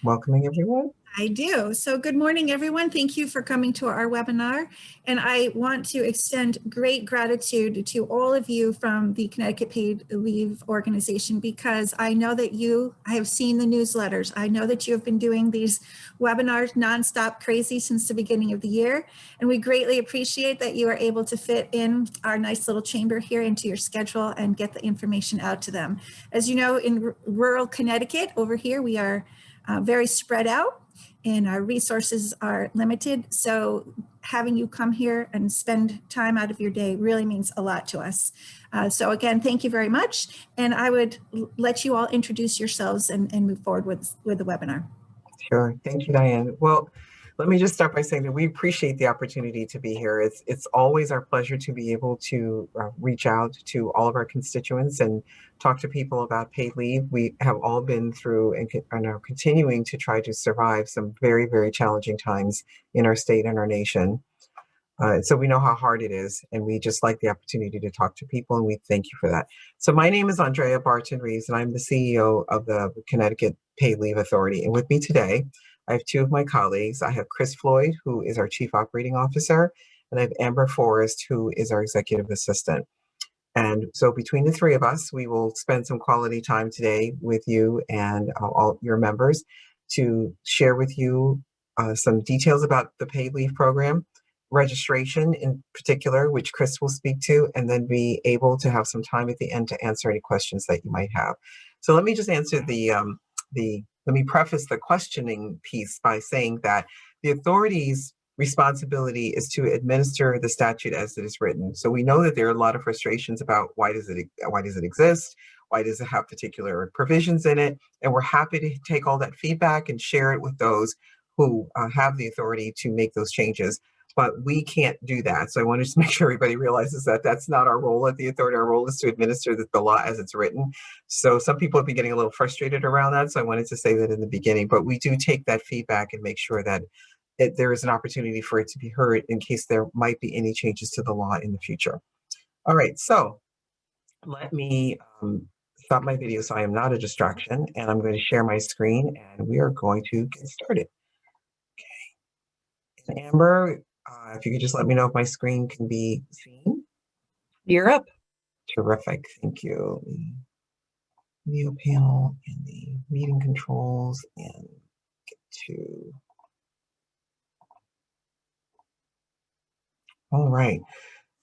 welcoming everyone? I do. So good morning, everyone. Thank you for coming to our webinar. And I want to extend great gratitude to all of you from the Connecticut Paid Leave Organization, because I know that I have seen the newsletters. I know that you have been doing these webinars nonstop crazy since the beginning of the year. And we greatly appreciate that you are able to fit in our nice little chamber here into your schedule and get the information out to them. As you know, in rural Connecticut over here, we are very spread out, and our resources are limited. So having you come here and spend time out of your day really means a lot to us. So again, thank you very much. And I would let you all introduce yourselves and move forward with the webinar. Sure. Thank you, Diane. Well, let me just start by saying that we appreciate the opportunity to be here. It's always our pleasure to be able to reach out to all of our constituents and talk to people about paid leave. We have all been through and are continuing to try to survive some very, very challenging times in our state and our nation. So we know how hard it is, and we just like the opportunity to talk to people, and we thank you for that. So my name is Andrea Barton-Reeves, and I'm the CEO of the Connecticut Paid Leave Authority. And with me today, I have two of my colleagues. I have Chris Floyd, who is our Chief Operating Officer, and I have Amber Forrest, who is our Executive Assistant. And so between the three of us, we will spend some quality time today with you and all your members to share with you some details about the paid leave program, registration in particular, which Chris will speak to, and then be able to have some time at the end to answer any questions that you might have. So let me just answer let me preface the questioning piece by saying that the authority's responsibility is to administer the statute as it is written. So we know that there are a lot of frustrations about why does it exist? Why does it have particular provisions in it? And we're happy to take all that feedback and share it with those who have the authority to make those changes. But we can't do that. So I want to just make sure everybody realizes that that's not our role at the authority. Our role is to administer the law as it's written. So some people have been getting a little frustrated around that. So I wanted to say that in the beginning, but we do take that feedback and make sure that there is an opportunity for it to be heard in case there might be any changes to the law in the future. All right, so let me stop my video so I am not a distraction, and I'm going to share my screen and we are going to get started. Okay. And Amber, if you could just let me know if my screen can be seen. You're up. Terrific, thank you. Video panel and the meeting controls, and get to. All right.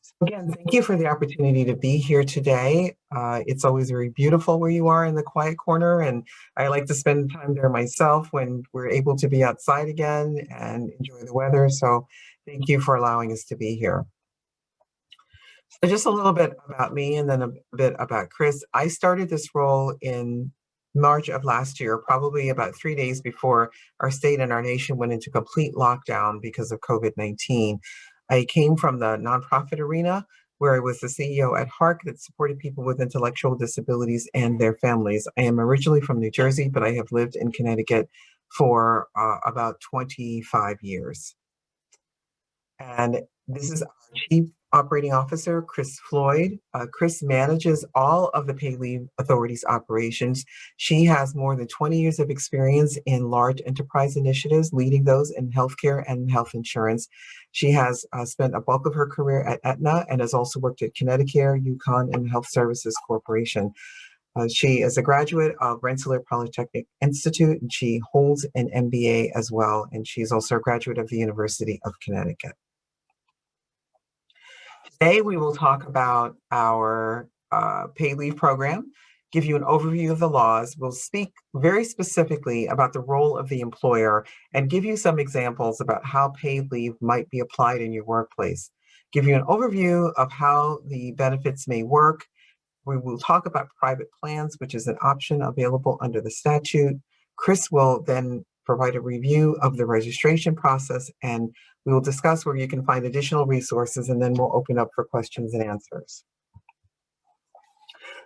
So again, thank you for the opportunity to be here today. It's always very beautiful where you are in the quiet corner, and I like to spend time there myself when we're able to be outside again and enjoy the weather. So thank you for allowing us to be here. So just a little bit about me and then a bit about Chris. I started this role in March of last year, probably about 3 days before our state and our nation went into complete lockdown because of COVID-19. I came from the nonprofit arena where I was the CEO at HARC that supported people with intellectual disabilities and their families. I am originally from New Jersey, but I have lived in Connecticut for about 25 years. And this is our Chief Operating Officer, Chris Floyd. Chris manages all of the Paid Leave Authority's operations. She has more than 20 years of experience in large enterprise initiatives, leading those in healthcare and health insurance. She has spent a bulk of her career at Aetna and has also worked at Connecticut, UConn, and Health Services Corporation. She is a graduate of Rensselaer Polytechnic Institute, and she holds an MBA as well, and she's also a graduate of the University of Connecticut. Today, we will talk about our paid leave program, give you an overview of the laws. We'll speak very specifically about the role of the employer and give you some examples about how paid leave might be applied in your workplace. Give you an overview of how the benefits may work. We will talk about private plans, which is an option available under the statute. Chris will then provide a review of the registration process, and we will discuss where you can find additional resources, and then we'll open up for questions and answers.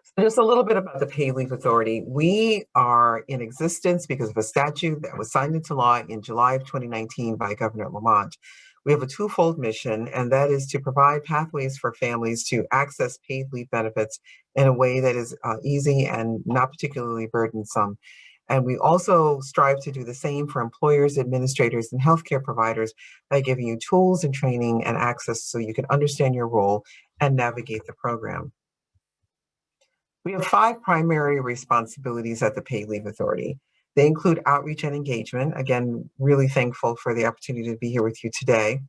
So just a little bit about the Paid Leave Authority. We are in existence because of a statute that was signed into law in July of 2019 by Governor Lamont. We have a twofold mission, and that is to provide pathways for families to access paid leave benefits in a way that is easy and not particularly burdensome. And we also strive to do the same for employers, administrators, and healthcare providers by giving you tools and training and access so you can understand your role and navigate the program. We have 5 primary responsibilities at the Paid Leave Authority. They include outreach and engagement. Again, really thankful for the opportunity to be here with you today.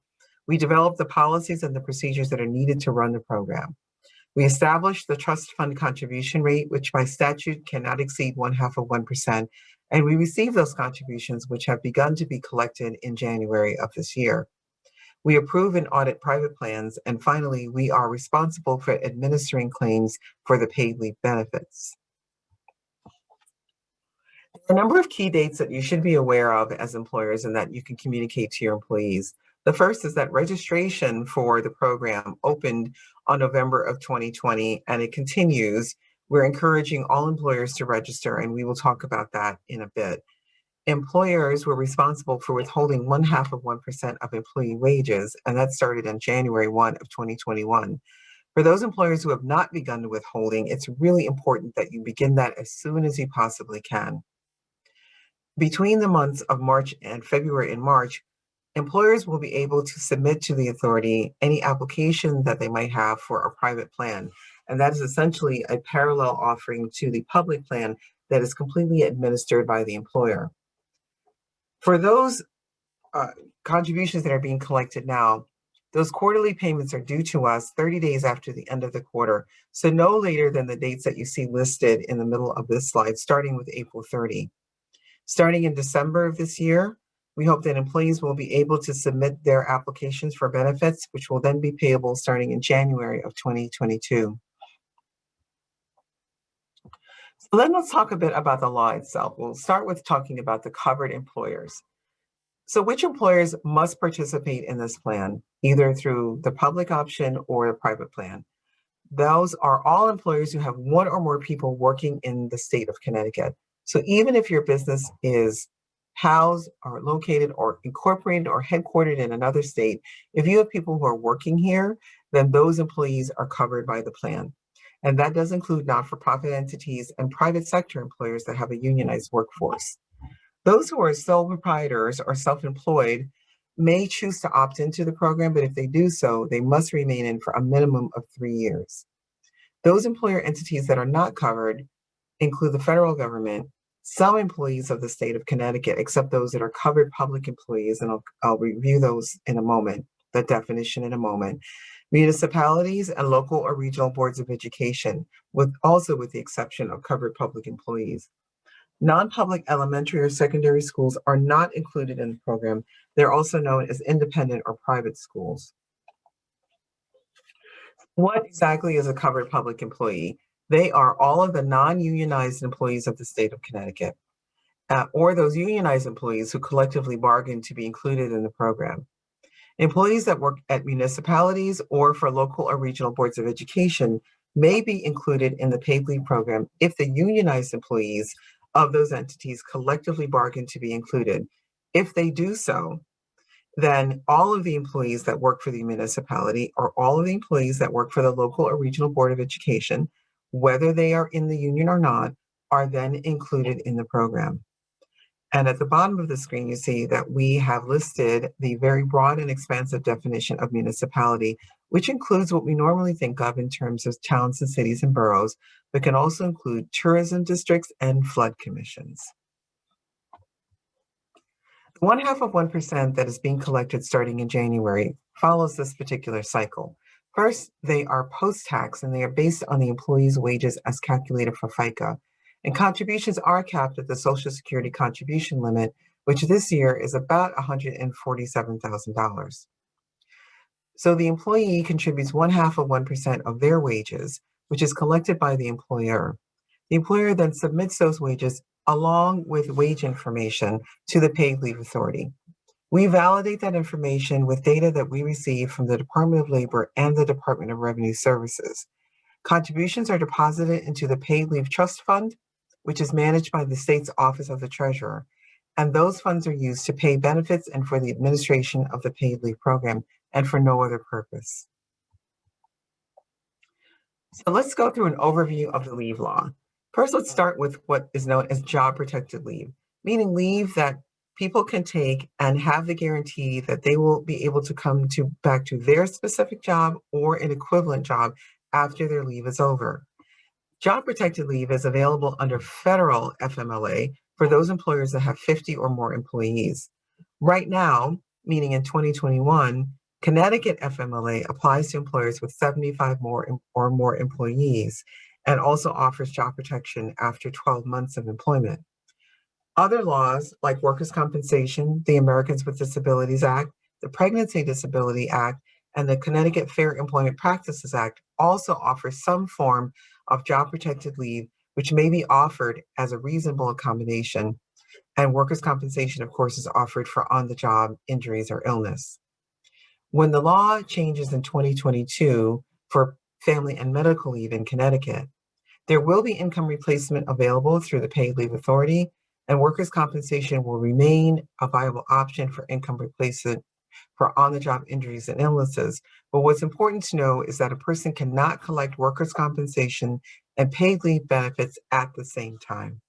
We develop the policies and the procedures that are needed to run the program. We establish the trust fund contribution rate, which by statute cannot exceed 0.5%, and we receive those contributions, which have begun to be collected in January of this year. We approve and audit private plans, and finally, we are responsible for administering claims for the paid leave benefits. There are a number of key dates that you should be aware of as employers and that you can communicate to your employees. The first is that registration for the program opened on November of 2020, and it continues. We're encouraging all employers to register, and we will talk about that in a bit. Employers were responsible for withholding 0.5% of employee wages, and that started on January 1 of 2021. For those employers who have not begun the withholding, it's really important that you begin that as soon as you possibly can. Between the months of February and March, employers will be able to submit to the authority any application that they might have for a private plan. And that is essentially a parallel offering to the public plan that is completely administered by the employer. For those contributions that are being collected now, those quarterly payments are due to us 30 days after the end of the quarter, so no later than the dates that you see listed in the middle of this slide, starting with April 30. Starting in December of this year, we hope that employees will be able to submit their applications for benefits, which will then be payable starting in January of 2022. So then let's talk a bit about the law itself. We'll start with talking about the covered employers. So which employers must participate in this plan, either through the public option or the private plan? Those are all employers who have one or more people working in the state of Connecticut. So even if your business is housed or located or incorporated or headquartered in another state, if you have people who are working here, then those employees are covered by the plan. And that does include not-for-profit entities and private sector employers that have a unionized workforce. Those who are sole proprietors or self-employed may choose to opt into the program, but if they do so, they must remain in for a minimum of 3 years. Those employer entities that are not covered include the federal government, some employees of the state of Connecticut, except those that are covered public employees, and I'll review those in a moment, the definition in a moment. Municipalities and local or regional boards of education, with the exception of covered public employees. Non-public elementary or secondary schools are not included in the program. They're also known as independent or private schools. What exactly is a covered public employee? They are all of the non-unionized employees of the state of Connecticut, or those unionized employees who collectively bargain to be included in the program. Employees that work at municipalities or for local or regional boards of education may be included in the paid leave program if the unionized employees of those entities collectively bargain to be included. If they do so, then all of the employees that work for the municipality or all of the employees that work for the local or regional board of education, whether they are in the union or not, are then included in the program. And at the bottom of the screen, you see that we have listed the very broad and expansive definition of municipality, which includes what we normally think of in terms of towns and cities and boroughs, but can also include tourism districts and flood commissions. The 0.5% that is being collected starting in January follows this particular cycle. First, they are post-tax and they are based on the employee's wages as calculated for FICA. And contributions are capped at the Social Security contribution limit, which this year is about $147,000. So the employee contributes 0.5% of their wages, which is collected by the employer. The employer then submits those wages along with wage information to the Paid Leave Authority. We validate that information with data that we receive from the Department of Labor and the Department of Revenue Services. Contributions are deposited into the Paid Leave Trust Fund, which is managed by the state's Office of the Treasurer. And those funds are used to pay benefits and for the administration of the paid leave program and for no other purpose. So let's go through an overview of the leave law. First, let's start with what is known as job protected leave, meaning leave that people can take and have the guarantee that they will be able to come back to their specific job or an equivalent job after their leave is over. Job protected leave is available under federal FMLA for those employers that have 50 or more employees. Right now, meaning in 2021, Connecticut FMLA applies to employers with 75 or more employees and also offers job protection after 12 months of employment. Other laws like workers' compensation, the Americans with Disabilities Act, the Pregnancy Disability Act, and the Connecticut Fair Employment Practices Act also offer some form of job protected leave, which may be offered as a reasonable accommodation. And workers' compensation, of course, is offered for on-the-job injuries or illness. When the law changes in 2022 for family and medical leave in Connecticut, there will be income replacement available through the Paid Leave Authority, and workers' compensation will remain a viable option for income replacement for on-the-job injuries and illnesses. But what's important to know is that a person cannot collect workers' compensation and paid leave benefits at the same time.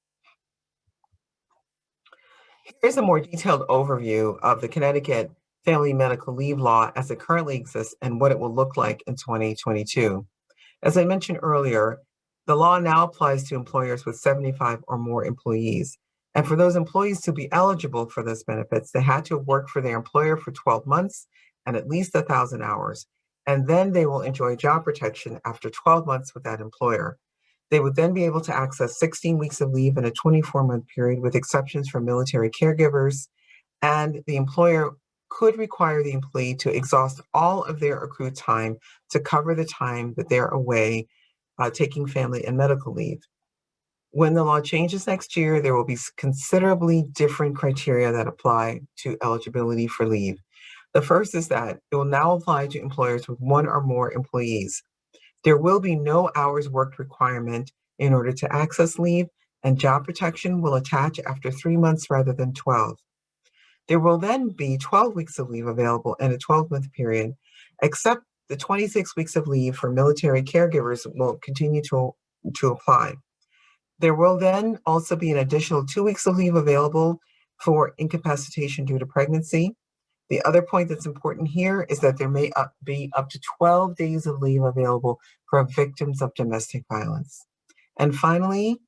Here's a more detailed overview of the Connecticut Family Medical Leave Law as it currently exists and what it will look like in 2022. As I mentioned earlier, the law now applies to employers with 75 or more employees. And for those employees to be eligible for those benefits, they had to have worked for their employer for 12 months and at least 1,000 hours. And then they will enjoy job protection after 12 months with that employer. They would then be able to access 16 weeks of leave in a 24-month period with exceptions for military caregivers. And the employer could require the employee to exhaust all of their accrued time to cover the time that they're away taking family and medical leave. When the law changes next year, there will be considerably different criteria that apply to eligibility for leave. The first is that it will now apply to employers with one or more employees. There will be no hours worked requirement in order to access leave, and job protection will attach after 3 months rather than 12. There will then be 12 weeks of leave available in a 12-month period, except the 26 weeks of leave for military caregivers will continue to apply. There will then also be an additional 2 weeks of leave available for incapacitation due to pregnancy. The other point that's important here is that there may be up to 12 days of leave available for victims of domestic violence. And finally,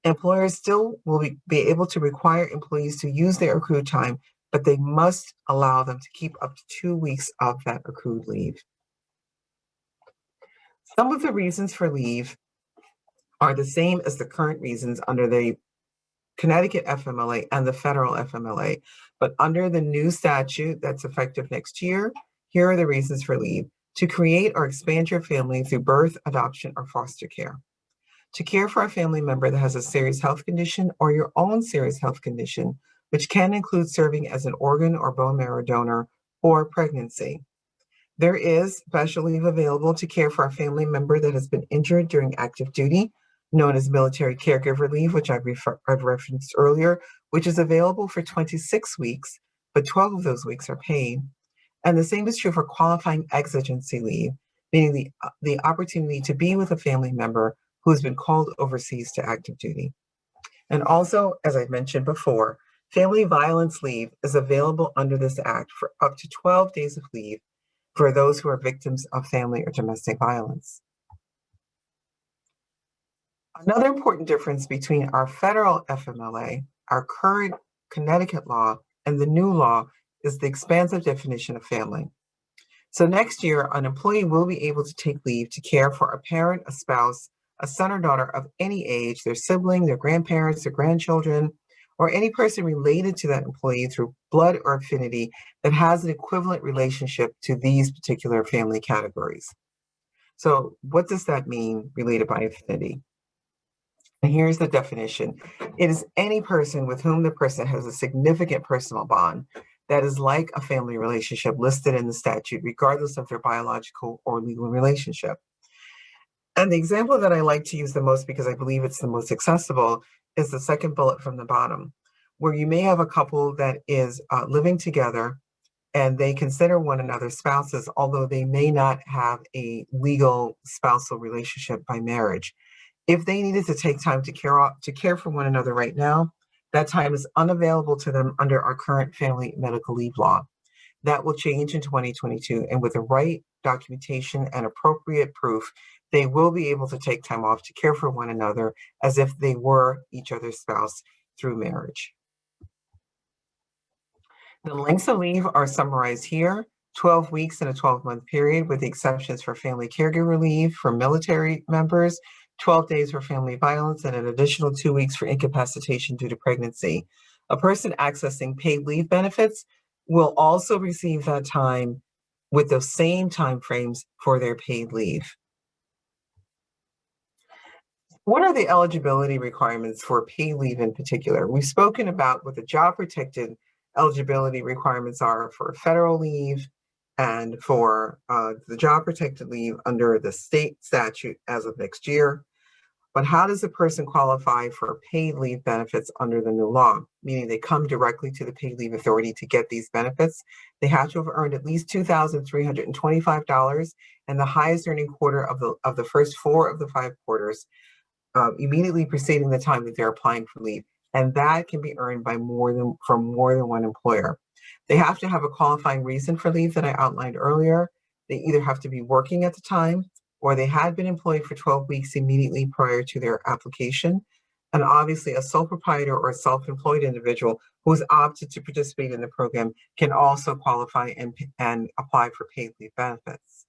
employers still will be able to require employees to use their accrued time, but they must allow them to keep up to 2 weeks of that accrued leave. Some of the reasons for leave are the same as the current reasons under the Connecticut FMLA and the federal FMLA, but under the new statute that's effective next year, here are the reasons for leave: to create or expand your family through birth, adoption, or foster care; to care for a family member that has a serious health condition or your own serious health condition, which can include serving as an organ or bone marrow donor or pregnancy. There is special leave available to care for a family member that has been injured during active duty, known as military caregiver leave, which I've referenced earlier, which is available for 26 weeks, but 12 of those weeks are paid. And the same is true for qualifying exigency leave, meaning the opportunity to be with a family member who has been called overseas to active duty. And also, as I mentioned before, family violence leave is available under this act for up to 12 days of leave for those who are victims of family or domestic violence. Another important difference between our federal FMLA, our current Connecticut law, and the new law is the expansive definition of family. So next year, an employee will be able to take leave to care for a parent, a spouse, a son or daughter of any age, their sibling, their grandparents, their grandchildren, or any person related to that employee through blood or affinity that has an equivalent relationship to these particular family categories. So what does that mean, related by affinity? And here's the definition. It is any person with whom the person has a significant personal bond that is like a family relationship listed in the statute, regardless of their biological or legal relationship. And the example that I like to use the most, because I believe it's the most accessible, is the second bullet from the bottom, where you may have a couple that is living together and they consider one another spouses, although they may not have a legal spousal relationship by marriage. If they needed to take time to care for one another right now, that time is unavailable to them under our current family medical leave law. That will change in 2022, and with the right documentation and appropriate proof, they will be able to take time off to care for one another as if they were each other's spouse through marriage. The lengths of leave are summarized here: 12 weeks in a 12-month period, with the exceptions for family caregiver leave for military members, 12 days for family violence, and an additional 2 weeks for incapacitation due to pregnancy. A person accessing paid leave benefits will also receive that time with those same time frames for their paid leave. What are the eligibility requirements for paid leave in particular? We've spoken about what the job protected eligibility requirements are for federal leave and for the job protected leave under the state statute as of next year. But how does a person qualify for paid leave benefits under the new law? Meaning they come directly to the paid leave authority to get these benefits. They have to have earned at least $2,325 and the highest earning quarter of the first 4 of the 5 quarters immediately preceding the time that they're applying for leave. And that can be earned by from more than one employer. They have to have a qualifying reason for leave that I outlined earlier. They either have to be working at the time, or they had been employed for 12 weeks immediately prior to their application. And obviously a sole proprietor or self-employed individual who has opted to participate in the program can also qualify and apply for paid leave benefits.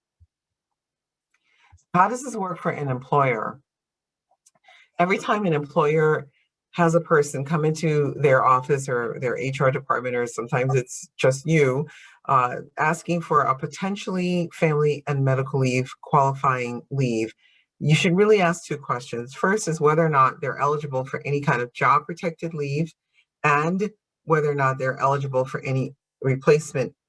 How does this work for an employer? Every time an employer has a person come into their office or their HR department, or sometimes it's just you, asking for a potentially family and medical leave qualifying leave, you should really ask 2 questions. First is whether or not they're eligible for any kind of job protected leave, and whether or not they're eligible for any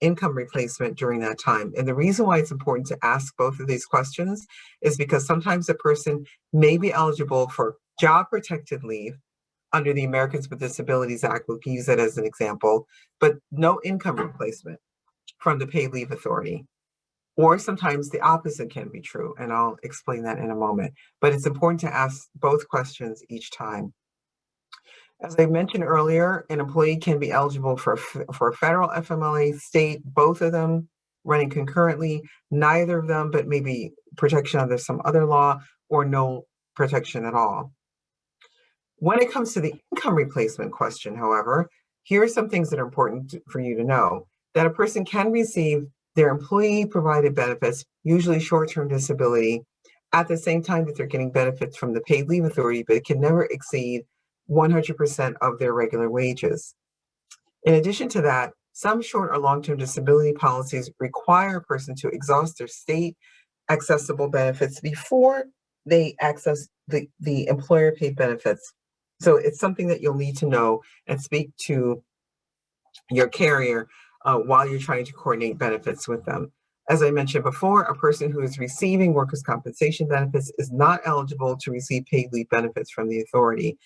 income replacement during that time. And the reason why it's important to ask both of these questions is because sometimes a person may be eligible for job protected leave under the Americans with Disabilities Act, we can use that as an example, but no income replacement from the paid leave authority. Or sometimes the opposite can be true, and I'll explain that in a moment. But it's important to ask both questions each time. As I mentioned earlier, an employee can be eligible for a federal FMLA, state, both of them running concurrently, neither of them, but maybe protection under some other law, or no protection at all. When it comes to the income replacement question, however, here are some things that are important for you to know: that a person can receive their employee provided benefits, usually short-term disability, at the same time that they're getting benefits from the paid leave authority, but it can never exceed 100% of their regular wages. In addition to that, some short or long-term disability policies require a person to exhaust their state accessible benefits before they access the employer paid benefits. So it's something that you'll need to know and speak to your carrier while you're trying to coordinate benefits with them. As I mentioned before, a person who is receiving workers' compensation benefits is not eligible to receive paid leave benefits from the authority.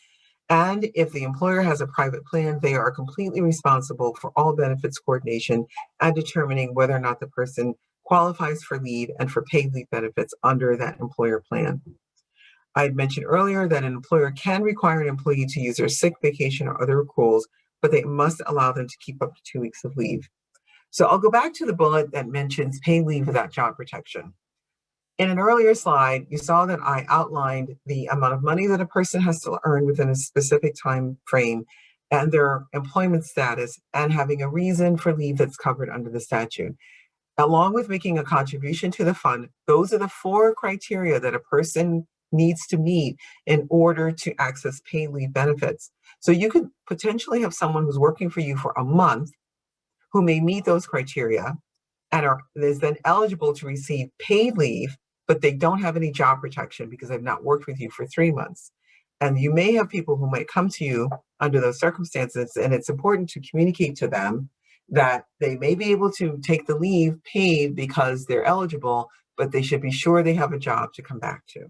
And if the employer has a private plan, they are completely responsible for all benefits coordination and determining whether or not the person qualifies for leave and for paid leave benefits under that employer plan. I had mentioned earlier that an employer can require an employee to use their sick, vacation, or other accruals, but they must allow them to keep up to 2 weeks of leave. So I'll go back to the bullet that mentions paid leave without job protection. In an earlier slide, you saw that I outlined the amount of money that a person has to earn within a specific time frame and their employment status and having a reason for leave that's covered under the statute. Along with making a contribution to the fund, those are the 4 criteria that a person needs to meet in order to access paid leave benefits. So you could potentially have someone who's working for you for a month who may meet those criteria and is then eligible to receive paid leave, but they don't have any job protection because they've not worked with you for 3 months. And you may have people who might come to you under those circumstances, and it's important to communicate to them that they may be able to take the leave paid because they're eligible, but they should be sure they have a job to come back to.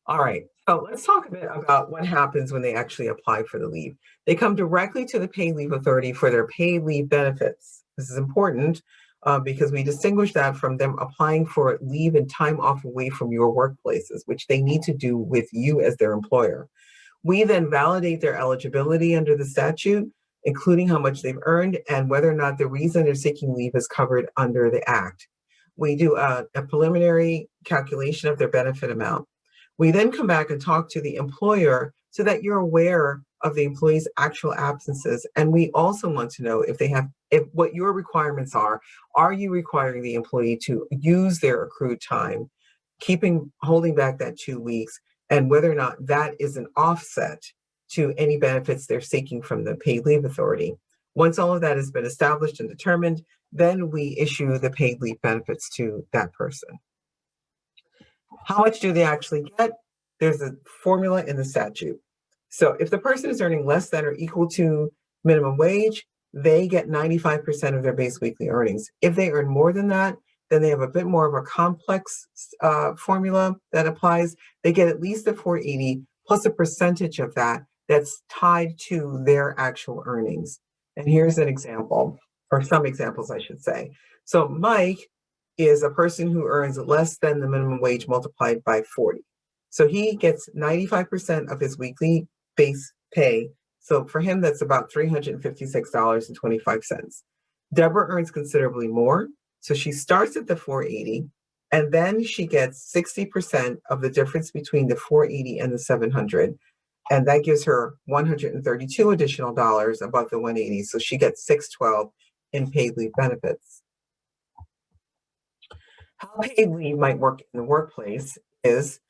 All right, so let's talk a bit about what happens when they actually apply for the leave. They come directly to the paid leave authority for their paid leave benefits. This is important. because we distinguish that from them applying for leave and time off away from your workplaces, which they need to do with you as their employer. We then validate their eligibility under the statute, including how much they've earned and whether or not the reason they're seeking leave is covered under the Act. We do a preliminary calculation of their benefit amount. We then come back and talk to the employer so that you're aware of the employee's actual absences. And we also want to know if what your requirements are. Are you requiring the employee to use their accrued time, holding back that 2 weeks, and whether or not that is an offset to any benefits they're seeking from the paid leave authority. Once all of that has been established and determined, then we issue the paid leave benefits to that person. How much do they actually get? There's a formula in the statute. So if the person is earning less than or equal to minimum wage, they get 95% of their base weekly earnings. If they earn more than that, then they have a bit more of a complex formula that applies. They get at least the 480 plus a percentage of that that's tied to their actual earnings. And here's an example, or some examples, I should say. So Mike is a person who earns less than the minimum wage multiplied by 40. So he gets 95% of his weekly base pay. So for him, that's about $356.25. Deborah earns considerably more. So she starts at the 480, and then she gets 60% of the difference between the 480 and the 700. And that gives her $132 additional above the 180. So she gets $612 in paid leave benefits. How paid leave might work in the workplace is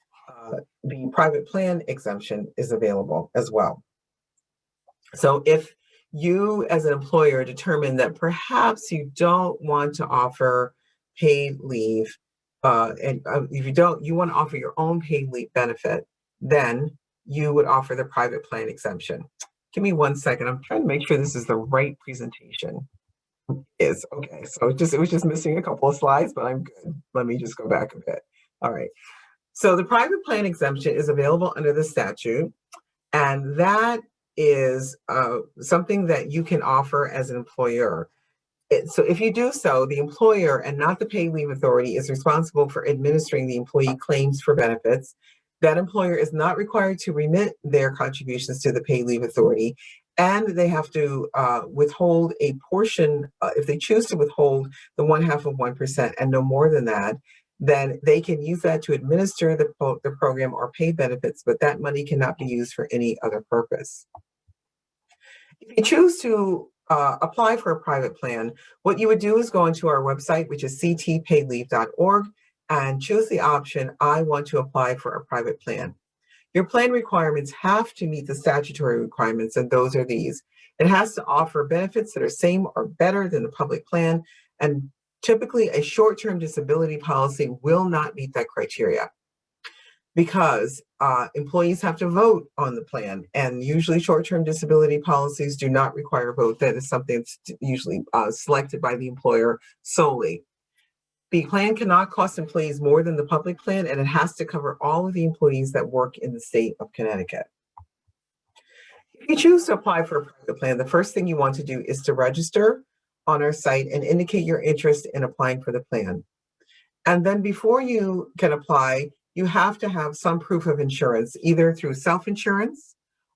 the private plan exemption is available as well. So if you as an employer determine that perhaps you don't want to offer paid leave, and if you want to offer your own paid leave benefit, then you would offer the private plan exemption. Give me 1 second. I'm trying to make sure this is the right presentation. Is okay. So it was just missing a couple of slides, but I'm good. Let me just go back a bit. All right. So the private plan exemption is available under the statute, and that is something that you can offer as an employer. So if you do so, the employer and not the paid leave authority is responsible for administering the employee claims for benefits. That employer is not required to remit their contributions to the paid leave authority, and they have to withhold a portion, if they choose to withhold the 0.5% and no more than that, then they can use that to administer the program or pay benefits, but that money cannot be used for any other purpose. If you choose to apply for a private plan, what you would do is go onto our website, which is ctpaidleave.org, and choose the option, I want to apply for a private plan. Your plan requirements have to meet the statutory requirements, and those are these. It has to offer benefits that are same or better than the public plan, and typically a short-term disability policy will not meet that criteria because employees have to vote on the plan, and usually short-term disability policies do not require a vote. That is something that's usually selected by the employer solely. The plan cannot cost employees more than the public plan, and it has to cover all of the employees that work in the state of Connecticut. If you choose to apply for a private plan, the first thing you want to do is to register on our site and indicate your interest in applying for the plan. And then before you can apply, you have to have some proof of insurance, either through self-insurance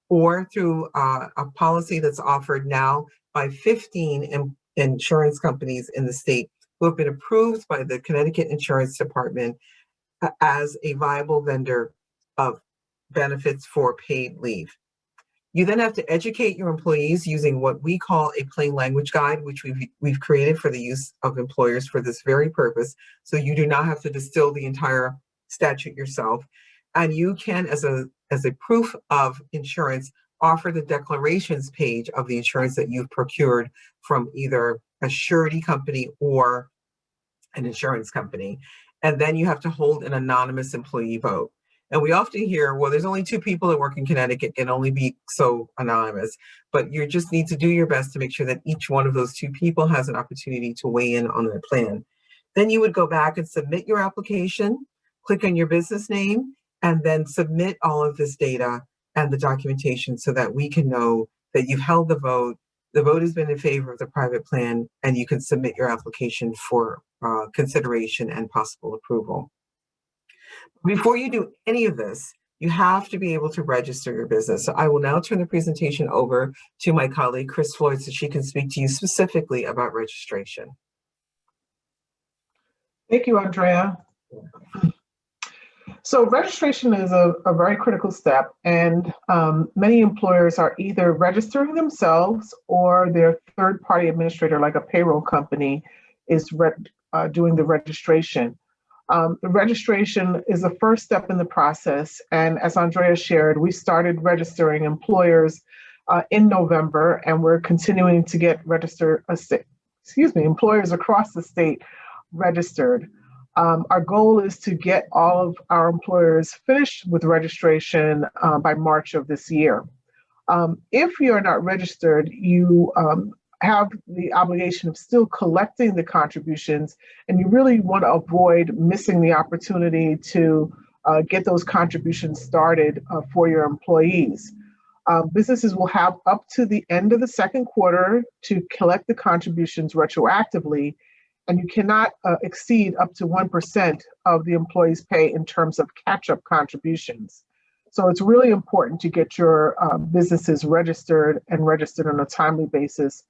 or through a policy that's offered now by 15 insurance companies in the state who have been approved by the Connecticut Insurance Department as a viable vendor of benefits for paid leave. You then have to educate your employees using what we call a plain language guide, which we've created for the use of employers for this very purpose. So you do not have to distill the entire statute yourself. And you can, as a proof of insurance, offer the declarations page of the insurance that you've procured from either a surety company or an insurance company. And then you have to hold an anonymous employee vote. And we often hear, well, there's only 2 people that work in Connecticut, can only be so anonymous. But you just need to do your best to make sure that each one of those 2 people has an opportunity to weigh in on their plan. Then you would go back and submit your application, click on your business name, and then submit all of this data and the documentation so that we can know that you've held the vote, The vote has been in favor of the private plan, and you can submit your application for consideration and possible approval. Before you do any of this, you have to be able to register your business. So I will now turn the presentation over to my colleague, Chris Floyd, so she can speak to you specifically about registration. Thank you, Andrea. So registration is a very critical step, and many employers are either registering themselves or their third-party administrator, like a payroll company, is doing the registration. The registration is the first step in the process, and as Andrea shared, we started registering employers in November, and we're continuing to get employers across the state registered. Our goal is to get all of our employers finished with registration by March of this year. If you're not registered, you have the obligation of still collecting the contributions, and you really want to avoid missing the opportunity to get those contributions started for your employees. Businesses will have up to the end of the second quarter to collect the contributions retroactively, and you cannot exceed up to 1% of the employee's pay in terms of catch-up contributions. So it's really important to get your businesses registered and registered on a timely basis.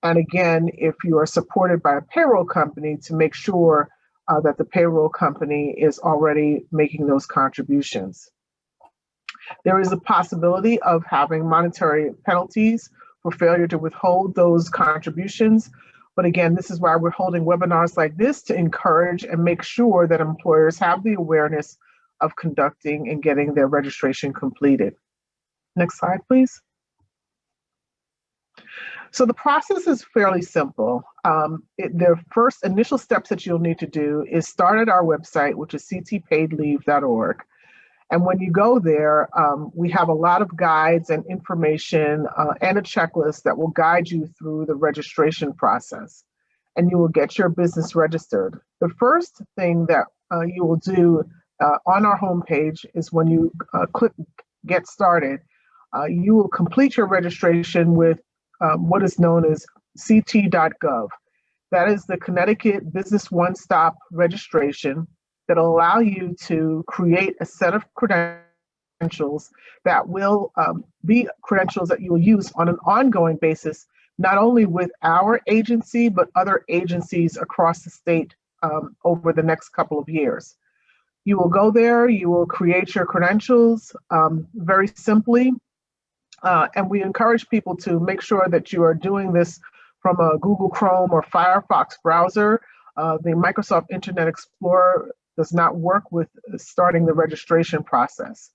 And again, if you are supported by a payroll company, to make sure that the payroll company is already making those contributions. There is a possibility of having monetary penalties for failure to withhold those contributions. But again, this is why we're holding webinars like this, to encourage and make sure that employers have the awareness of conducting and getting their registration completed. Next slide, please. So the process is fairly simple. The first initial steps that you'll need to do is start at our website, which is ctpaidleave.org. And when you go there, we have a lot of guides and information and a checklist that will guide you through the registration process, and you will get your business registered. The first thing that you will do on our homepage is when you click Get Started, you will complete your registration with what is known as ct.gov. That is the Connecticut Business One-Stop Registration that will allow you to create a set of credentials that will be credentials that you will use on an ongoing basis, not only with our agency, but other agencies across the state over the next couple of years. You will go there, you will create your credentials very simply, and we encourage people to make sure that you are doing this from a Google Chrome or Firefox browser. The Microsoft Internet Explorer does not work with starting the registration process.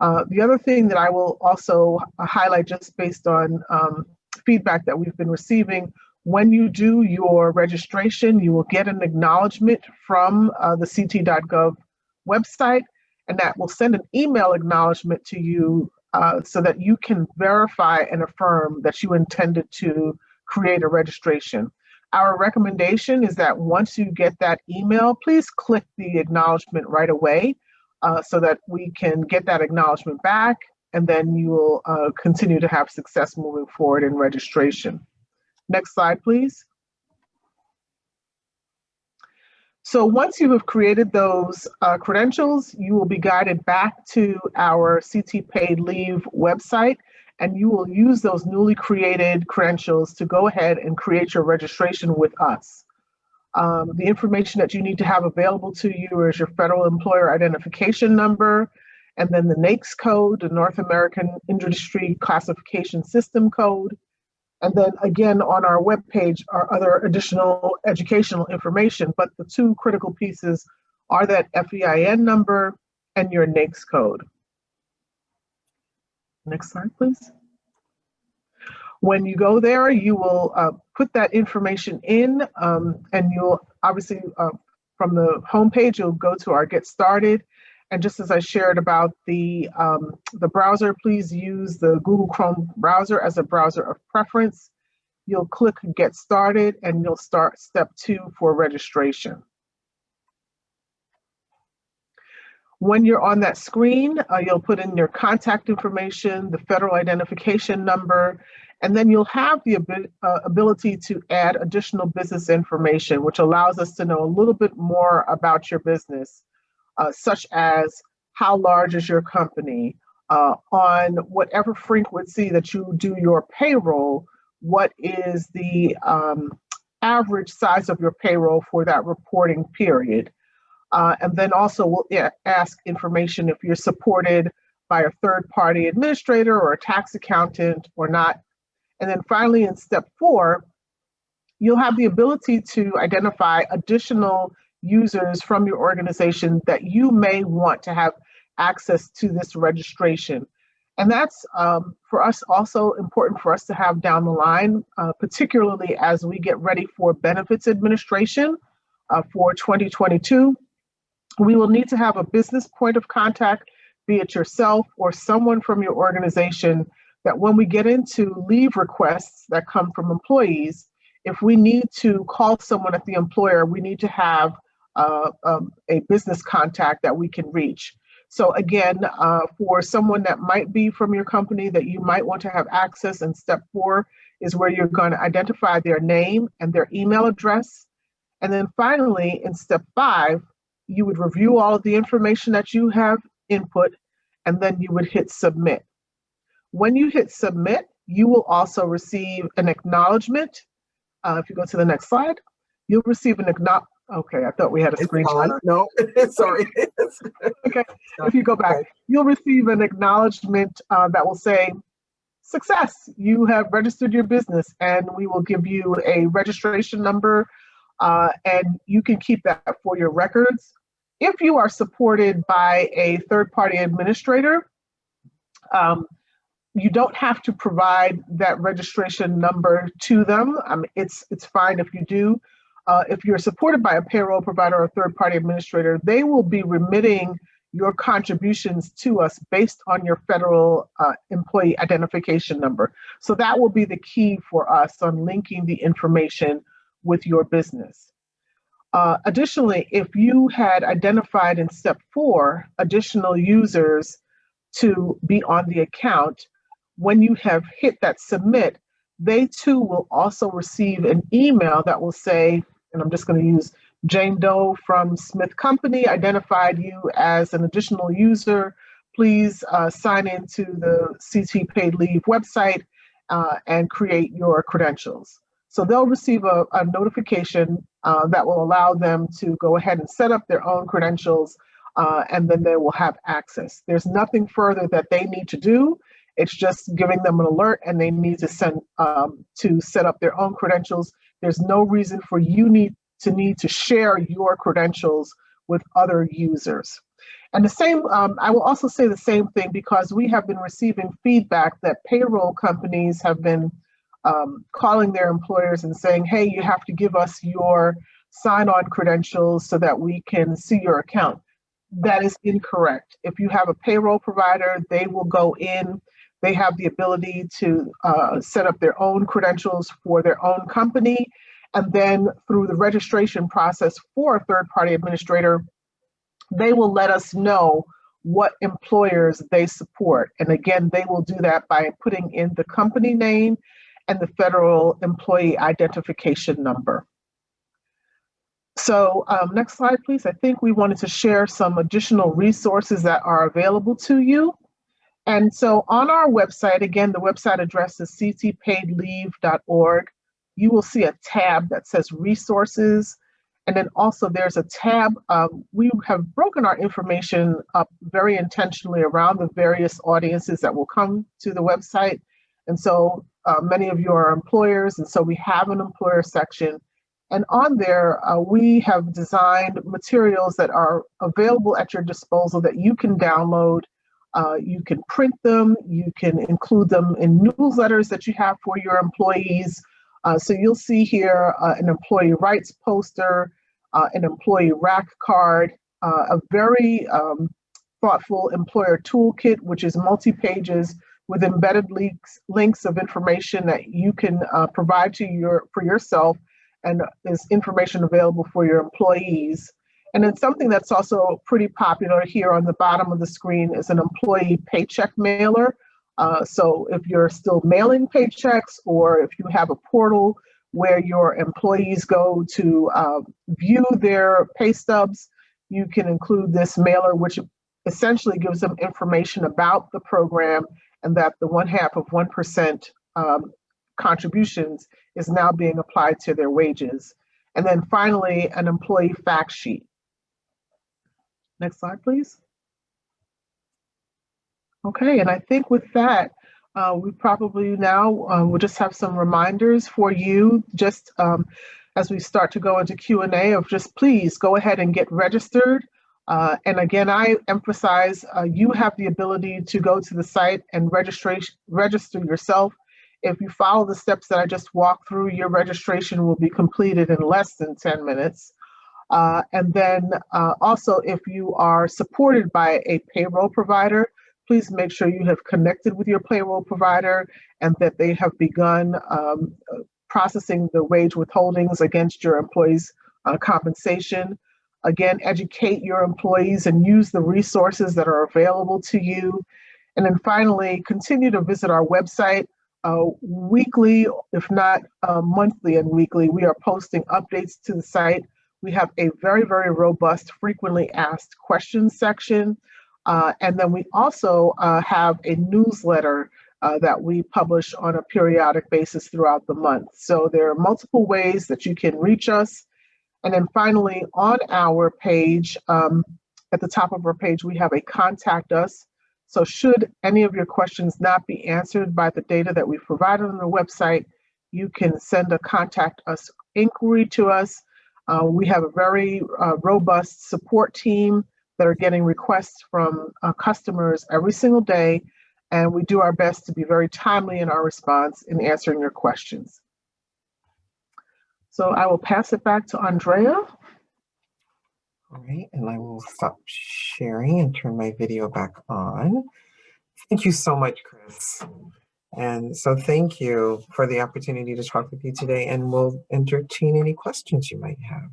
The other thing that I will also highlight, just based on feedback that we've been receiving, when you do your registration, you will get an acknowledgement from the ct.gov website, and that will send an email acknowledgement to you so that you can verify and affirm that you intended to create a registration. Our recommendation is that once you get that email, please click the acknowledgement right away so that we can get that acknowledgement back, and then you will continue to have success moving forward in registration. Next slide, please. So once you have created those credentials, you will be guided back to our CT Paid Leave website, and you will use those newly created credentials to go ahead and create your registration with us. The information that you need to have available to you is your federal employer identification number, and then the NAICS code, the North American Industry Classification System code. And then again, on our webpage are other additional educational information, but the two critical pieces are that FEIN number and your NAICS code. Next slide, please. When you go there, you will put that information in, and you'll obviously, from the homepage, you'll go to our Get Started. And just as I shared about the browser, please use the Google Chrome browser as a browser of preference. You'll click Get Started, and you'll start step 2 for registration. When you're on that screen, you'll put in your contact information, the federal identification number, And then you'll have the ability to add additional business information, which allows us to know a little bit more about your business, such as how large is your company, on whatever frequency that you do your payroll, what is the average size of your payroll for that reporting period. And then also we'll ask information if you're supported by a third-party administrator or a tax accountant or not. And then finally, in step 4, you'll have the ability to identify additional users from your organization that you may want to have access to this registration. And that's for us also important for us to have down the line, particularly as we get ready for benefits administration for 2022. We will need to have a business point of contact, be it yourself or someone from your organization, that when we get into leave requests that come from employees, if we need to call someone at the employer, we need to have a business contact that we can reach. So again, for someone that might be from your company that you might want to have access, in step 4 is where you're going to identify their name and their email address. And then finally, in step 5, you would review all of the information that you have input, and then you would hit submit. When you hit submit, you will also receive an acknowledgement. If you go to the next slide, you'll receive an acknowledgement. Okay, I thought we had a screenshot. No, sorry. Okay, if you go back, you'll receive an acknowledgement that will say, success, you have registered your business, and we will give you a registration number, and you can keep that for your records. If you are supported by a third-party administrator, you don't have to provide that registration number to them. It's fine if you do. If you're supported by a payroll provider or third-party administrator, they will be remitting your contributions to us based on your federal employee identification number. So that will be the key for us on linking the information with your business. Additionally, if you had identified in step 4 additional users to be on the account, when you have hit that submit, they too will also receive an email that will say, and I'm just going to use Jane Doe from Smith Company identified you as an additional user. Please sign into the CT Paid Leave website and create your credentials. So they'll receive a notification that will allow them to go ahead and set up their own credentials, and then they will have access. There's nothing further that they need to do. It's just giving them an alert, and they need to set up their own credentials. There's no reason for you need to share your credentials with other users. And the same, I will also say the same thing, because we have been receiving feedback that payroll companies have been calling their employers and saying, hey, you have to give us your sign-on credentials so that we can see your account. That is incorrect. If you have a payroll provider, they will go in. They have the ability to set up their own credentials for their own company. And then through the registration process for a third-party administrator, they will let us know what employers they support. And again, they will do that by putting in the company name and the federal employee identification number. So next slide, please. I think we wanted to share some additional resources that are available to you. And so on our website, again, the website address is ctpaidleave.org. You will see a tab that says resources. And then also there's a tab. We have broken our information up very intentionally around the various audiences that will come to the website. And so many of you are employers, and so we have an employer section. And on there, we have designed materials that are available at your disposal that you can download. You can print them, you can include them in newsletters that you have for your employees. So you'll see here an employee rights poster, an employee rack card, a very thoughtful employer toolkit, which is multi-pages with embedded links of information that you can provide to for yourself, and is information available for your employees. And then something that's also pretty popular here on the bottom of the screen is an employee paycheck mailer. So if you're still mailing paychecks, or if you have a portal where your employees go to view their pay stubs, you can include this mailer, which essentially gives them information about the program and that the 0.5% contributions is now being applied to their wages. And then finally, an employee fact sheet. Next slide, please. Okay, and I think with that, we probably now will just have some reminders for you, just as we start to go into Q&A, of just please go ahead and get registered. And again, I emphasize you have the ability to go to the site and register yourself. If you follow the steps that I just walked through, your registration will be completed in less than 10 minutes. And then also, if you are supported by a payroll provider, please make sure you have connected with your payroll provider and that they have begun processing the wage withholdings against your employees' compensation. Again, educate your employees and use the resources that are available to you. And then finally, continue to visit our website weekly, if not monthly and weekly. We are posting updates to the site. We have a very, very robust frequently asked questions section. And then we also have a newsletter that we publish on a periodic basis throughout the month. So there are multiple ways that you can reach us. And then finally, on our page, at the top of our page, we have a contact us. So should any of your questions not be answered by the data that we've provided on the website, you can send a contact us inquiry to us. We have a very robust support team that are getting requests from customers every single day, and we do our best to be very timely in our response in answering your questions. So I will pass it back to Andrea. All right, and I will stop sharing and turn my video back on. Thank you so much, Chris. And so thank you for the opportunity to talk with you today, and we'll entertain any questions you might have.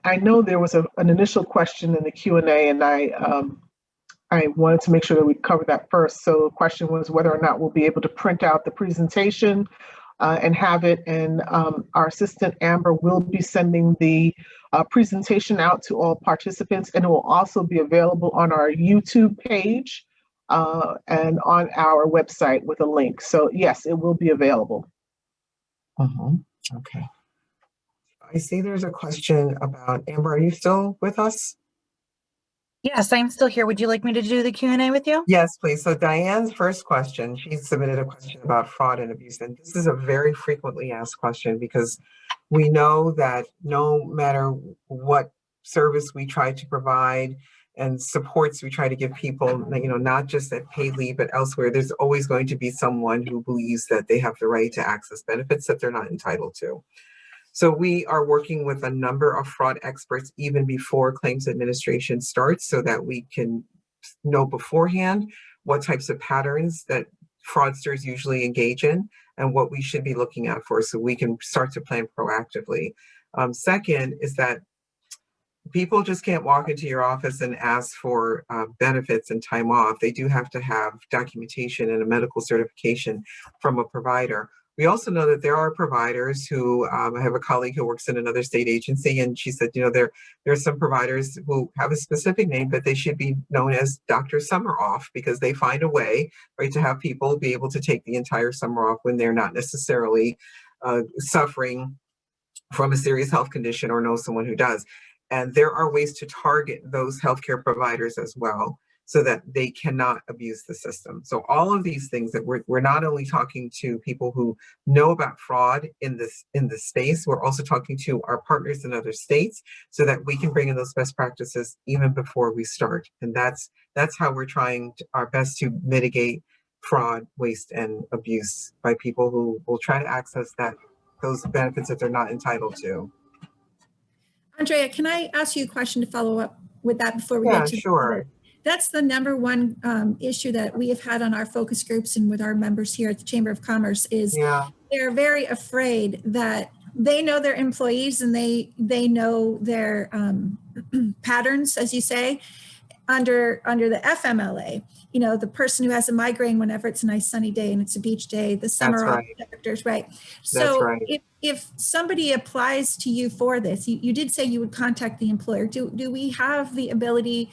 I know there was an initial question in the Q&A, and I wanted to make sure that we covered that first. So the question was whether or not we'll be able to print out the presentation and have it. And our assistant Amber will be sending the presentation out to all participants, and it will also be available on our YouTube page and on our website with a link. So yes, it will be available. Okay. I see there's a question about, Amber, are you still with us? Yes, I'm still here. Would you like me to do the Q&A with you? Yes, please. So Diane's first question, she submitted a question about fraud and abuse. And this is a very frequently asked question because we know that no matter what service we try to provide and supports we try to give people, not just at paid leave, but elsewhere, there's always going to be someone who believes that they have the right to access benefits that they're not entitled to. So we are working with a number of fraud experts even before claims administration starts so that we can know beforehand what types of patterns that fraudsters usually engage in and what we should be looking out for so we can start to plan proactively. Second is that people just can't walk into your office and ask for benefits and time off. They do have to have documentation and a medical certification from a provider. We also know that there are providers who, I have a colleague who works in another state agency, and she said, there are some providers who have a specific name, but they should be known as Dr. Summer Off because they find a way, right, to have people be able to take the entire summer off when they're not necessarily suffering from a serious health condition or know someone who does. And there are ways to target those healthcare providers as well, so that they cannot abuse the system. So all of these things that we're not only talking to people who know about fraud in this space, we're also talking to our partners in other states so that we can bring in those best practices even before we start. And that's how we're trying our best to mitigate fraud, waste, and abuse by people who will try to access those benefits that they're not entitled to. Andrea, can I ask you a question to follow up with that before we get to sure. That's the number one issue that we have had on our focus groups and with our members here at the Chamber of Commerce is they're very afraid that they know their employees and they know their patterns, as you say, under the FMLA, you know, the person who has a migraine whenever it's a nice sunny day and it's a beach day, the summer off doctors, right? So if somebody applies to you for this, you did say you would contact the employer. Do we have the ability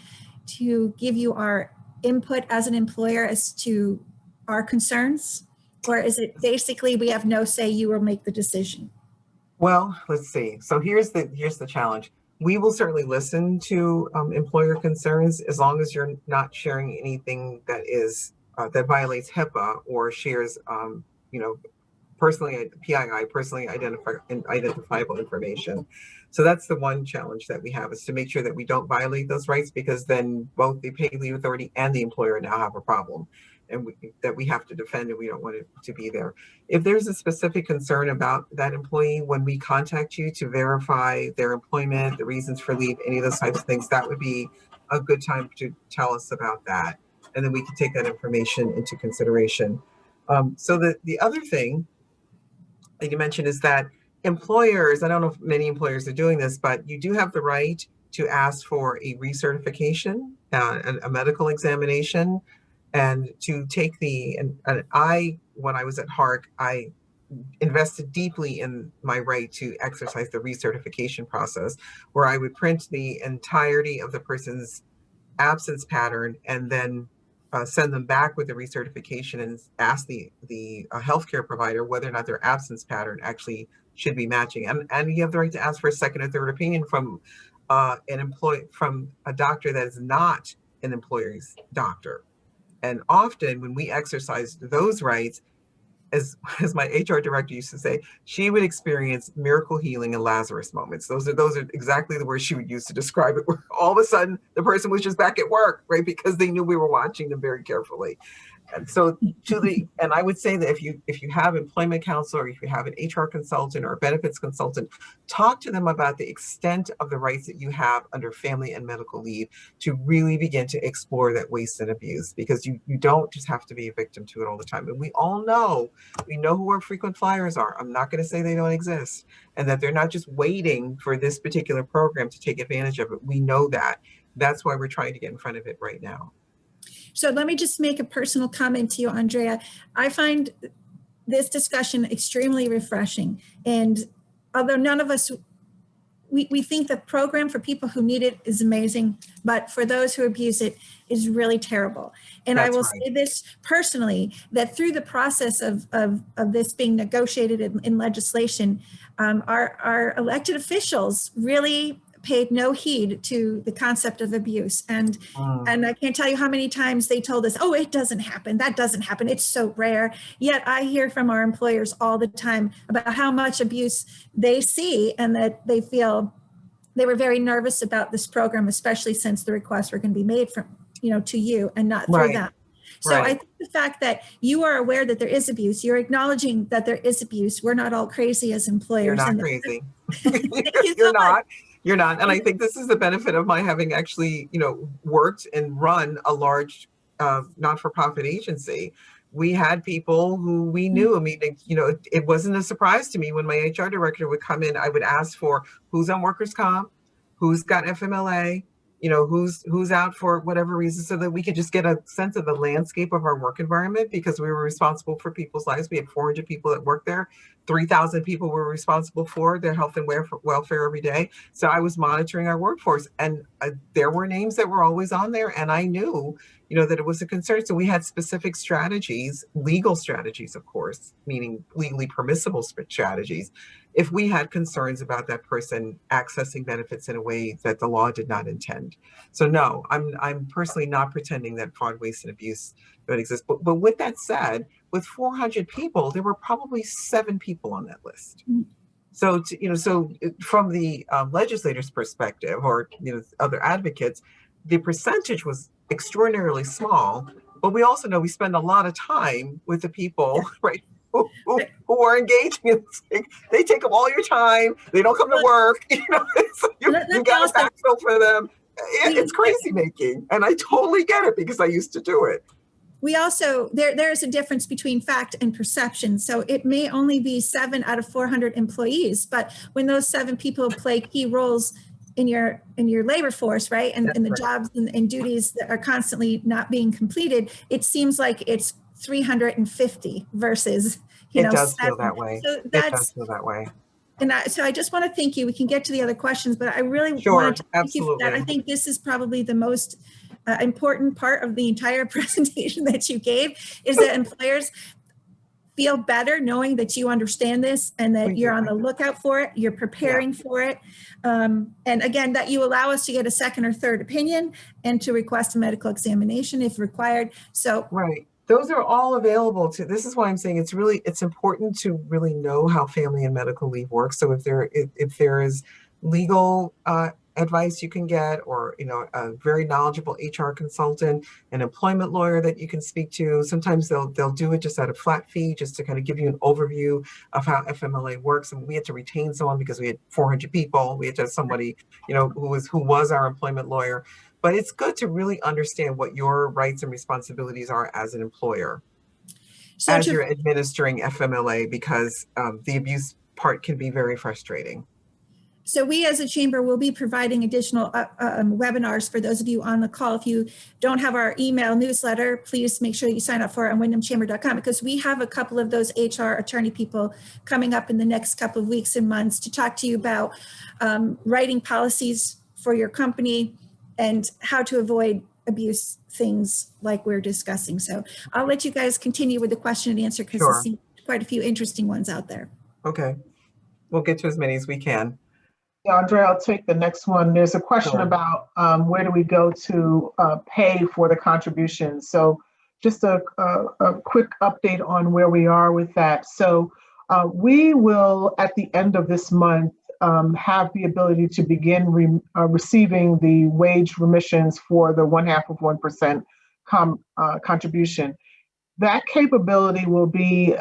to give you our input as an employer as to our concerns? Or is it basically we have no say, you will make the decision? Well, let's see. So here's the challenge. We will certainly listen to employer concerns as long as you're not sharing anything that is that violates HIPAA or shares, you know, PII, personally identifiable information. So that's the one challenge that we have, is to make sure that we don't violate those rights, because then both the paid leave authority and the employer now have a problem, and that we have to defend, and we don't want it to be there. If there's a specific concern about that employee, when we contact you to verify their employment, the reasons for leave, any of those types of things, that would be a good time to tell us about that. And then we can take that information into consideration. So the other thing that you mentioned is that employers, I don't know if many employers are doing this, but you do have the right to ask for a recertification, a medical examination, and to take when I was at Hark, I invested deeply in my right to exercise the recertification process, where I would print the entirety of the person's absence pattern and then send them back with the recertification and ask the healthcare provider whether or not their absence pattern actually should be matching. And you have the right to ask for a second or third opinion from from a doctor that is not an employer's doctor. And often when we exercise those rights, as my HR director used to say, she would experience miracle healing and Lazarus moments. Those are exactly the words she would use to describe it, where all of a sudden the person was just back at work, right? Because they knew we were watching them very carefully. And so and I would say that if you have employment counsel, or if you have an HR consultant or a benefits consultant, talk to them about the extent of the rights that you have under family and medical leave, to really begin to explore that waste and abuse, because you don't just have to be a victim to it all the time. And we know who our frequent flyers are. I'm not going to say they don't exist, and that they're not just waiting for this particular program to take advantage of it. We know that. That's why we're trying to get in front of it right now. So let me just make a personal comment to you, Andrea. I find this discussion extremely refreshing. And although none of us, we think the program for people who need it is amazing, but for those who abuse it is really terrible. And I will say this personally, that through the process of this being negotiated in legislation, our elected officials really paid no heed to the concept of abuse. And I can't tell you how many times they told us, oh, it doesn't happen. That doesn't happen. It's so rare. Yet I hear from our employers all the time about how much abuse they see, and that they feel they were very nervous about this program, especially since the requests were going to be made from, to you and not through them. So I think the fact that you are aware that there is abuse, you're acknowledging that there is abuse. We're not all crazy as employers. You're not crazy. You're not. You're not. And I think this is the benefit of my having actually, worked and run a large not-for-profit agency. We had people who we knew. I mean, it wasn't a surprise to me when my HR director would come in. I would ask for who's on workers' comp, who's got FMLA, who's out for whatever reason, so that we could just get a sense of the landscape of our work environment, because we were responsible for people's lives. We had 400 people that worked there. 3,000 people were responsible for their health and welfare every day. So I was monitoring our workforce, and there were names that were always on there, and I knew, that it was a concern. So we had specific strategies, legal strategies, of course, meaning legally permissible strategies, if we had concerns about that person accessing benefits in a way that the law did not intend. So no, I'm personally not pretending that fraud, waste, and abuse don't exist. But with that said, with 400 people, there were probably 7 people on that list. So, so from the legislators' perspective, or other advocates, the percentage was extraordinarily small. But we also know we spend a lot of time with the people, right, who are engaging in this. They take up all your time. They don't come to work. So you got to backfill for them. It's crazy making, and I totally get it, because I used to do it. We also, there is a difference between fact and perception. So it may only be 7 out of 400 employees, but when those 7 people play key roles in your labor force, right? And the jobs and duties that are constantly not being completed, it seems like it's 350 versus, it does feel that way. So It does feel that way. And so I just want to thank you. We can get to the other questions, but I really wanted to thank you for that. I think this is probably the most important part of the entire presentation that you gave, is that employers feel better knowing that you understand this and that you're on the lookout for it, you're preparing for it. And again, that you allow us to get a second or third opinion and to request a medical examination if required. So right. Those are all available to, this is why I'm saying it's important to really know how family and medical leave works. So if there is legal advice you can get, or a very knowledgeable HR consultant, an employment lawyer that you can speak to. Sometimes they'll do it just at a flat fee, just to kind of give you an overview of how FMLA works. And we had to retain someone because we had 400 people. We had to have somebody who was our employment lawyer. But it's good to really understand what your rights and responsibilities are as an employer, as you're administering FMLA, because the abuse part can be very frustrating. So we as a chamber will be providing additional webinars for those of you on the call. If you don't have our email newsletter, please make sure you sign up for it on windhamchamber.com, because we have a couple of those HR attorney people coming up in the next couple of weeks and months to talk to you about writing policies for your company and how to avoid abuse things like we're discussing. So I'll let you guys continue with the question and answer, because I see quite a few interesting ones out there. Okay. We'll get to as many as we can. Yeah, Andrea, I'll take the next one. There's a question about where do we go to pay for the contributions. So just a quick update on where we are with that. So we will, at the end of this month, have the ability to begin receiving the wage remissions for the 0.5% contribution. That capability will be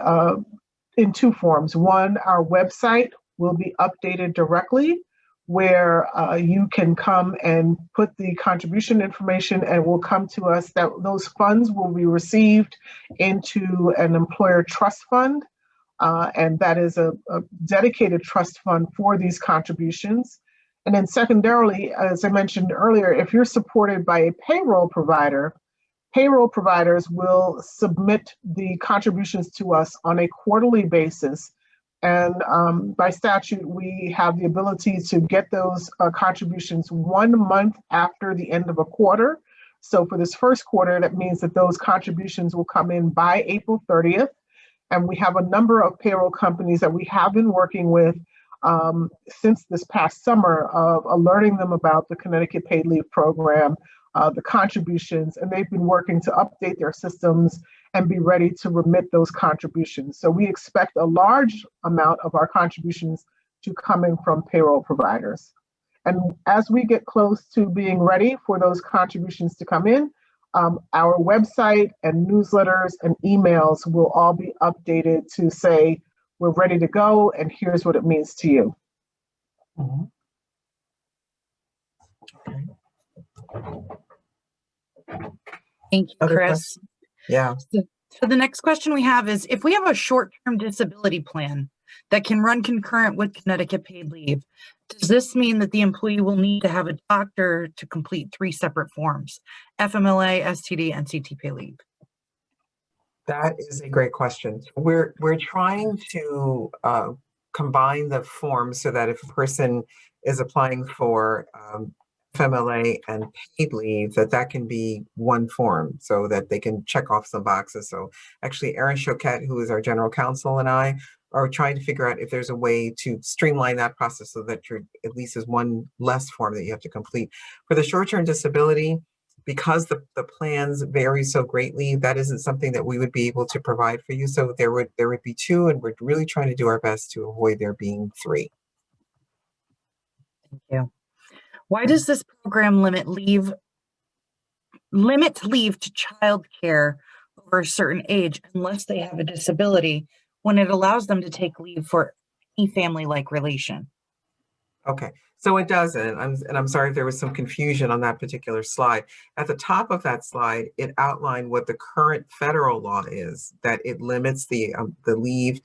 in two forms. One, our website will be updated directly, where you can come and put the contribution information, and will come to us. That those funds will be received into an employer trust fund. And that is a dedicated trust fund for these contributions. And then secondarily, as I mentioned earlier, if you're supported by a payroll provider, payroll providers will submit the contributions to us on a quarterly basis. And by statute, we have the ability to get those contributions 1 month after the end of a quarter. So for this first quarter, that means that those contributions will come in by April 30th. And we have a number of payroll companies that we have been working with since this past summer, of alerting them about the Connecticut Paid Leave Program, the contributions, and they've been working to update their systems and be ready to remit those contributions. So we expect a large amount of our contributions to come in from payroll providers. And as we get close to being ready for those contributions to come in, our website and newsletters and emails will all be updated to say, we're ready to go, and here's what it means to you. Mm-hmm. Thank you, Other Chris. questions? Yeah. So the next question we have is, if we have a short-term disability plan that can run concurrent with Connecticut paid leave, does this mean that the employee will need to have a doctor to complete 3 separate forms: FMLA, STD, and CT pay leave? That is a great question. We're trying to combine the forms so that if a person is applying for FMLA and paid leave, that can be one form, so that they can check off some boxes. So actually, Erin Choquette, who is our general counsel, and I are trying to figure out if there's a way to streamline that process so that you're at least is one less form that you have to complete. For the short-term disability, because the plans vary so greatly, that isn't something that we would be able to provide for you. So there would be 2, and we're really trying to do our best to avoid there being 3. Thank you. Why does this program limit leave to childcare over a certain age unless they have a disability, when it allows them to take leave for any family-like relation? Okay, so it doesn't, and I'm sorry if there was some confusion on that particular slide. At the top of that slide, it outlined what the current federal law is, that it limits the leave.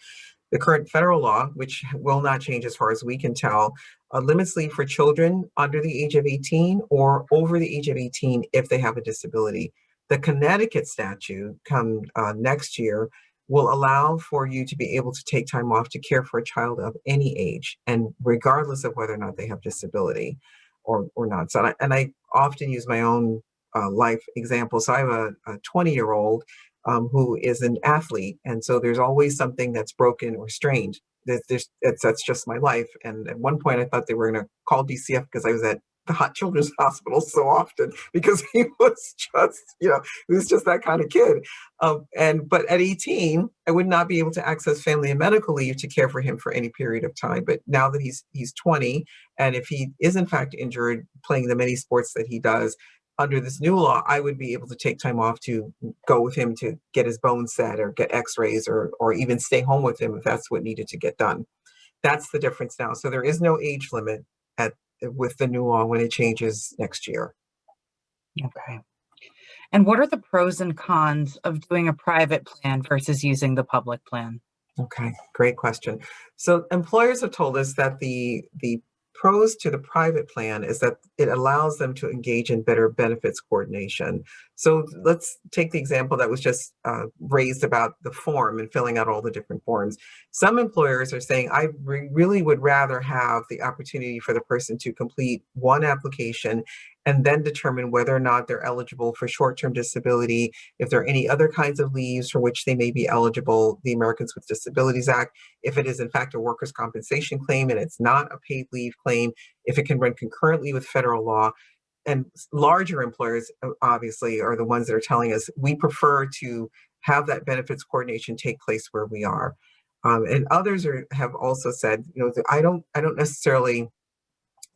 The current federal law, which will not change as far as we can tell, limits leave for children under the age of 18 or over the age of 18 if they have a disability. The Connecticut statute come next year will allow for you to be able to take time off to care for a child of any age, and regardless of whether or not they have disability or not. So, I often use my own life example. So I have a 20-year-old who is an athlete, and so there's always something that's broken or strained. That's just my life. And at one point, I thought they were going to call DCF because I was at the Hot Children's Hospital so often because he was just, he was just that kind of kid. But at 18, I would not be able to access family and medical leave to care for him for any period of time. But now that he's 20, and if he is in fact injured playing the many sports that he does, under this new law, I would be able to take time off to go with him to get his bones set or get x-rays or even stay home with him if that's what needed to get done. That's the difference now. So there is no age limit with the new law when it changes next year. Okay. And what are the pros and cons of doing a private plan versus using the public plan? Okay, great question. So employers have told us that the pros to the private plan is that it allows them to engage in better benefits coordination. So let's take the example that was just raised about the form and filling out all the different forms. Some employers are saying, I really would rather have the opportunity for the person to complete one application and then determine whether or not they're eligible for short-term disability, if there are any other kinds of leaves for which they may be eligible, the Americans with Disabilities Act, if it is in fact a workers' compensation claim and it's not a paid leave claim, if it can run concurrently with federal law. And larger employers, obviously, are the ones that are telling us, we prefer to have that benefits coordination take place where we are. And others have also said, I don't necessarily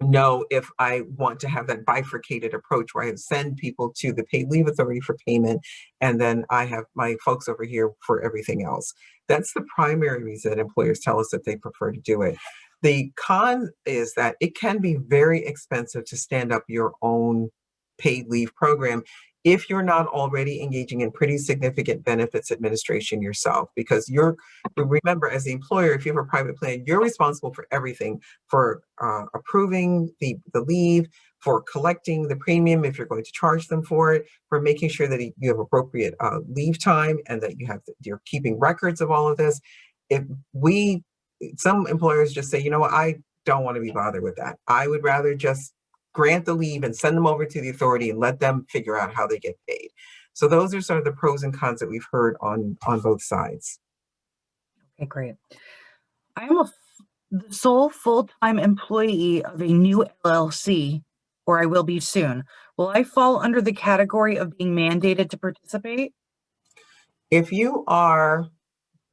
know if I want to have that bifurcated approach where I send people to the paid leave authority for payment, and then I have my folks over here for everything else. That's the primary reason employers tell us that they prefer to do it. The con is that it can be very expensive to stand up your own paid leave program if you're not already engaging in pretty significant benefits administration yourself, because remember, as the employer, if you have a private plan, you're responsible for everything, for approving the leave, for collecting the premium if you're going to charge them for it, for making sure that you have appropriate leave time and that you're keeping records of all of this. Some employers just say, I don't want to be bothered with that. I would rather just grant the leave and send them over to the authority and let them figure out how they get paid. So those are sort of the pros and cons that we've heard on both sides. Okay, great. I am the sole full-time employee of a new LLC, or I will be soon. Will I fall under the category of being mandated to participate? If you are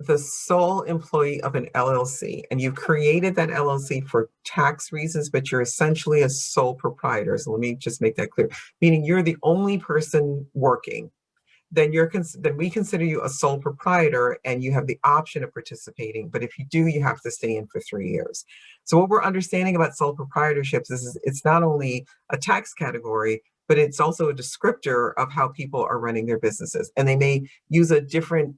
the sole employee of an LLC and you've created that LLC for tax reasons, but you're essentially a sole proprietor. So let me just make that clear, meaning you're the only person working, then we consider you a sole proprietor and you have the option of participating. But if you do, you have to stay in for 3 years. So what we're understanding about sole proprietorships is it's not only a tax category, but it's also a descriptor of how people are running their businesses. And they may use a different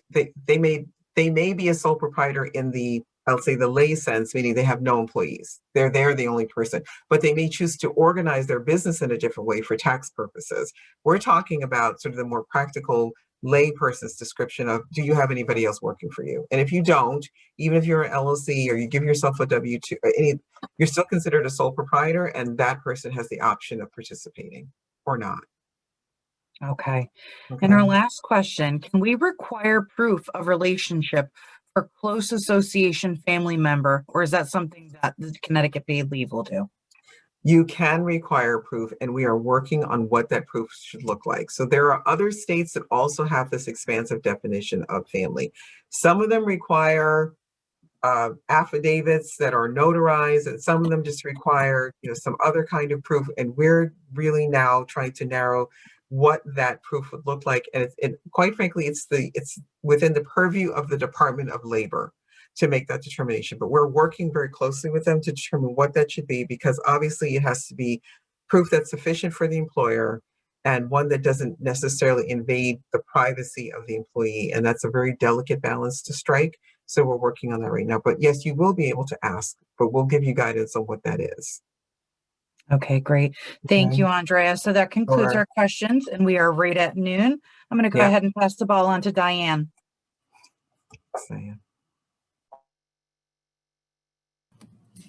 they may be a sole proprietor in the, I'll say, the lay sense, meaning they have no employees. They're the only person, but they may choose to organize their business in a different way for tax purposes. We're talking about sort of the more practical lay person's description of, do you have anybody else working for you? And if you don't, even if you're an LLC or you give yourself a W-2, you're still considered a sole proprietor, and that person has the option of participating or not. Okay. And our last question, can we require proof of relationship for close association family member, or is that something that the Connecticut paid leave will do? You can require proof, and we are working on what that proof should look like. So there are other states that also have this expansive definition of family. Some of them require affidavits that are notarized, and some of them just require some other kind of proof. And we're really now trying to narrow what that proof would look like. And quite frankly, it's within the purview of the Department of Labor to make that determination. But we're working very closely with them to determine what that should be, because obviously it has to be proof that's sufficient for the employer and one that doesn't necessarily invade the privacy of the employee. And that's a very delicate balance to strike. So we're working on that right now. But yes, you will be able to ask, but we'll give you guidance on what that is. Okay, great. Thank Okay. you, Andrea. So that concludes Sure. our questions, and we are right at noon. I'm going to go Yeah. ahead and pass the ball on to Diane.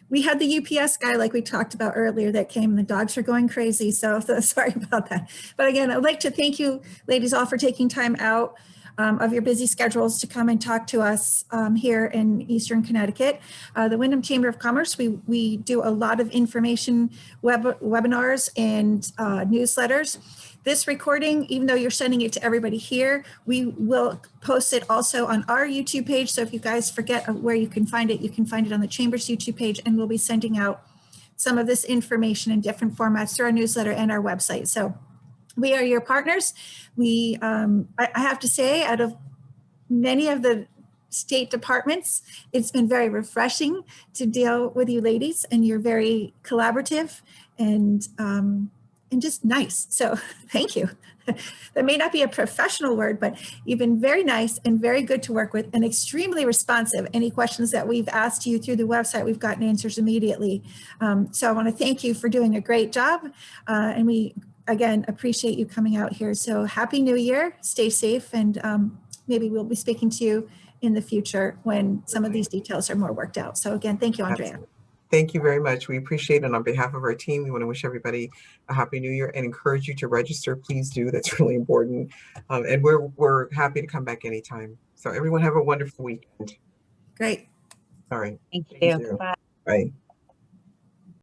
We had the UPS guy, like we talked about earlier, that came and the dogs were going crazy. So sorry about that. But again, I'd like to thank you ladies all for taking time out of your busy schedules to come and talk to us here in Eastern Connecticut. The Windham Chamber of Commerce, we do a lot of information webinars and newsletters. This recording, even though you're sending it to everybody here, we will post it also on our YouTube page. So if you guys forget where you can find it on the Chamber's YouTube page, and we'll be sending out some of this information in different formats through our newsletter and our website. So we are your partners. I have to say, out of many of the state departments, it's been very refreshing to deal with you ladies, and you're very collaborative and just nice. So thank you. That may not be a professional word, but you've been very nice and very good to work with and extremely responsive. Any questions that we've asked you through the website, we've gotten answers immediately. So I want to thank you for doing a great job. And we, again, appreciate you coming out here. So Happy New Year, stay safe, and maybe we'll be speaking to you in the future when some of these details are more worked out. So again, thank you, Andrea. Absolutely. Thank you very much. We appreciate it. On behalf of our team, we want to wish everybody a Happy New Year and encourage you to register. Please do. That's really important. And we're happy to come back anytime. So everyone have a wonderful weekend. Great. All right. Thank Thank you. you. Bye. Bye.